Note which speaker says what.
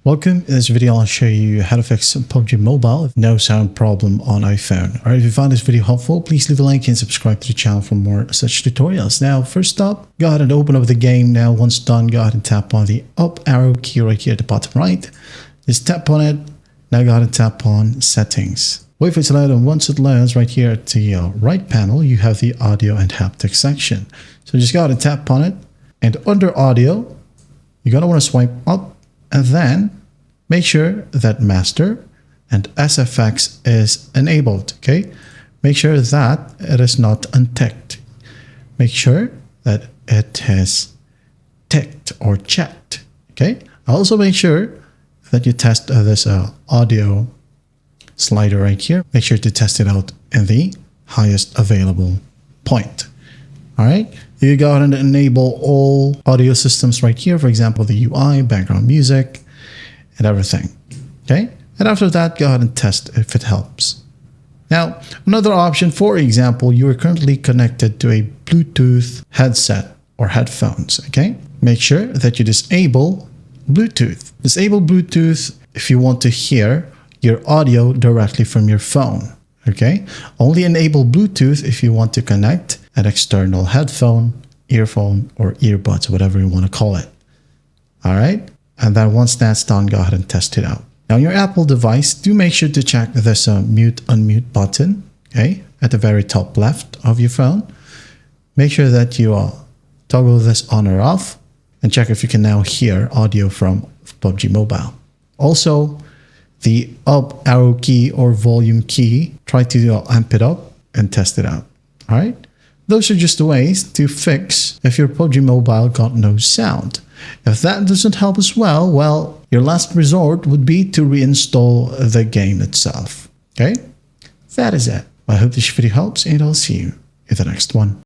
Speaker 1: Welcome. In this video, I'll show you how to fix PUBG Mobile with no sound problem on iPhone. Alright, if you found this video helpful, please leave a like and subscribe to the channel for more such tutorials. Now, first up, go ahead and open up the game. Now, once done, go ahead and tap on the up arrow key right here at the bottom right. Just tap on it. Now go ahead and tap on settings. Wait for it to load, and once it loads right here at the right panel, you have the audio and haptic section. So just go ahead and tap on it. And under audio, you're going to want to swipe up and then make sure that master and SFX is enabled. Okay, make sure that it is not unticked. Make sure that it is ticked or checked. Okay, also make sure that you test this audio slider right here. Make sure to test it out in the highest available point. All right, you go ahead and enable all audio systems right here. For example, the UI, background music, and everything. Okay, and after that, go ahead and test if it helps. Now, another option, for example, you are currently connected to a Bluetooth headset or headphones. Okay, make sure that you disable Bluetooth. Disable Bluetooth if you want to hear your audio directly from your phone. Okay, only enable Bluetooth if you want to connect an external headphone, earphone, or earbuds, whatever you want to call it. All right, and then once that's done, go ahead and test it out. Now, on your Apple device, do make sure to check this mute unmute button, okay, at the very top left of your phone. Make sure that you toggle this on or off, and check if you can now hear audio from PUBG Mobile. Also, the up arrow key or volume key, try to amp it up and test it out. All right, those are just the ways to fix if your PUBG Mobile got no sound. If that doesn't help as well, your last resort would be to reinstall the game itself. Okay, that is it. I hope this video helps, and I'll see you in the next one.